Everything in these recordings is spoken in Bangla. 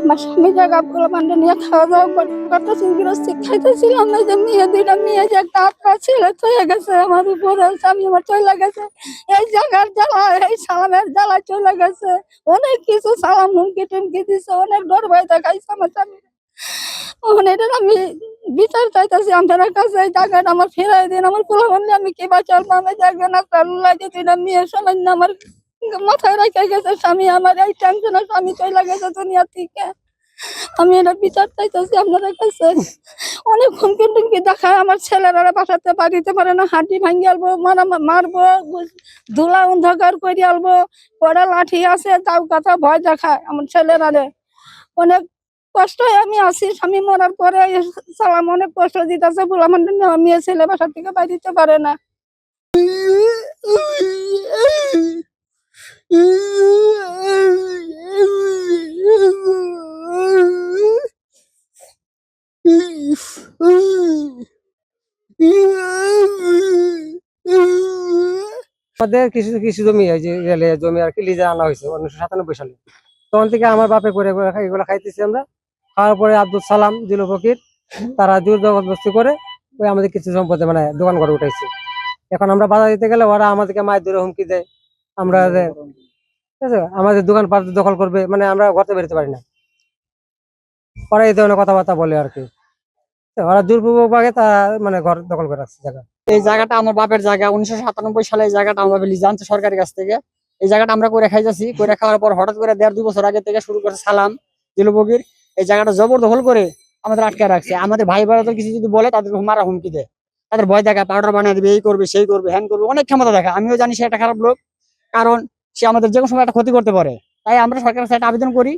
আমার স্বামী জায়গা পোলা পান্ডে নিয়ে খাওয়া দাওয়া করতেছি, গৃহস্থী খাইতেছিলাম না যে মেয়ে দুইটা মেয়ে যে একটা আত্মা ছেলে চলে গেছে আমার উপরে, স্বামী আমার চলে গেছে এই জায়গার জ্বালা, এই সালামের জ্বালা চলে গেছে। অনেক কিছু সালাম হুমকি টুমকি দিছে, অনেক ডর ভয় দেখাইছে আমার স্বামী। এটা আমি বিচার চাইতেছি আপনার কাছে, এই জায়গাটা আমার ফেরাই দিন। আমার পোলা পান্ডে আমি কি বা চলবো? আমি দেখবেন আপনার লাগে দুইটা মেয়ে সামান্য আমার মাথায় রেখে গেছে স্বামী, আমার এই টেনশনে স্বামী চলে গেছে দুনিয়া থেকে। আমি এটা বিচার চাইতেছি আপনাদের কাছে। অনেক হুমকি টুমকি দেখায়, আমার ছেলেরা বাসাতে বাড়িতে পারে না, হাঁটি ভাঙি আলবো, মারবো, ধুলা অন্ধকার করে আলবো, পড়া লাঠি আছে তাও কথা ভয় দেখায় আমার ছেলেরা। অনেক কষ্ট আমি আছি, স্বামী মরার পরে সালাম অনেক কষ্ট দিতেছে, বলে আমার মেয়ে ছেলে বাসা থেকে বাইরে দিতে পারে না। আমাদের কৃষি কৃষি জমি, এই যে রেলে জমি আর কি লিজে আনা হয়েছে 1997 সালে। তখন থেকে আমার বাপে করে এগুলো খাইতেছি আমরা। খাওয়ার পরে আব্দুল সালাম, জিলু ফকির তারা জোর জবরদস্তি করে ওই আমাদের কিছু সম্পদে মানে দোকান করে উঠাইছে। এখন আমরা বাজার দিতে গেলে ওরা আমাদেরকে মায়ের ধরে হুমকি দেয়, আমরা ঠিক আছে আমাদের দোকান পাট দখল করবে, মানে আমরা ঘরতে বেরোতে পারি না। ওরা এই ধরনের কথাবার্তা বলে আর কি। তো ওরা দুর্পূর্বভাবে তা মানে ঘর দখল করে রাখছে জায়গা। এই জায়গাটা আমার বাপের জায়গা। 1997 সালে এই জায়গাটা আমার লিজ আনছে সরকারের কাছ থেকে। এই জায়গাটা আমরা করে খাইতেছি, করে খাওয়ার পর হঠাৎ করে 1.5-2 বছর আগে থেকে শুরু করে সালাম, জিলুবগির এই জায়গাটা জবরদখল করে আমাদের আটকে রাখছে। আমাদের ভাই বোনেরা কিছু যদি বলে তাদের মারা হুমকি দেয়, তাদের ভয় দেখায়, পাউডার বানিয়ে দিবে, এই করবে সেই করবে হ্যান করবে, অনেক ক্ষমতা দেখায়। আমিও জানি সে একটা খারাপ লোক, কারণ সে আমাদের যে কোনো সময় একটা ক্ষতি করতে পারে। তাই আমরা সরকারের কাছে একটা আবেদন করি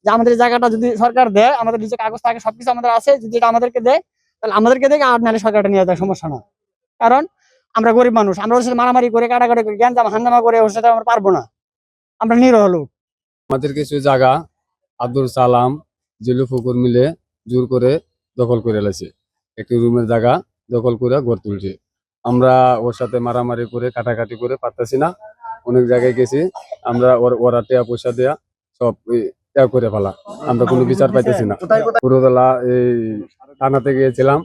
যে আমাদের এই জায়গাটা যদি সরকার দেয়, আমাদের নিচে কাগজ থাকে, সবকিছু আমাদের আছে, যদি এটা আমাদেরকে দেয় তাহলে আমাদেরকে দেখে, আর নাহলে সরকারটা নিয়ে যায়, সমস্যা না। কারণ আমরা গরিব মানুষ, আমরা ওর সাথে মারামারি করে কাটাকাটি করে গ্যাঞ্জাম হাঙ্গামা করে ওর সাথে আমরা পারবো না, আমরা নিরহ লোক। আমাদের কিছু জায়গা আব্দুল সালাম, জিলু ফুকুর মিলে জোর করে দখল করে এলাইছে। একটি রুমের জায়গা দখল করে গড়ে তুলছে। আমরা ওর সাথে মারামারি করে কাটাকাটি করে পারতেছি না। অনেক জায়গায় গেছি আমরা, ওরা টেয়া পয়সা দেয়া সব করে ফেলা, আমরা কোনো বিচার পাইতেছি না। পুরোতলা এই থানাতে গিয়েছিলাম,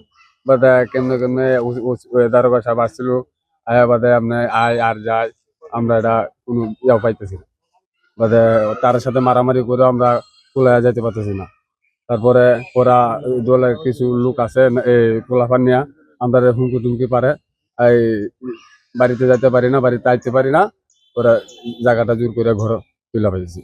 বাট কেমনে কেমনে দারোগা সাহেব আসছিল, আয়া বাদে আপনি আয় আর যায়, আমরা এটা কোনো ইয়া পাইতেছি না। বাদে তার সাথে মারামারি করে আমরা কুলাইয়া যাইতে পারতেছি না। তারপরে ওরা দলের কিছু লোক আছে এই পোলাপান নিয়া আমরা হুমকি টুমকি পারে, এই বাড়িতে যাইতে পারি না, বাড়িতে আইতে পারি না, ওরা জায়গাটা জোর করে ঘর তুলে পাইছি।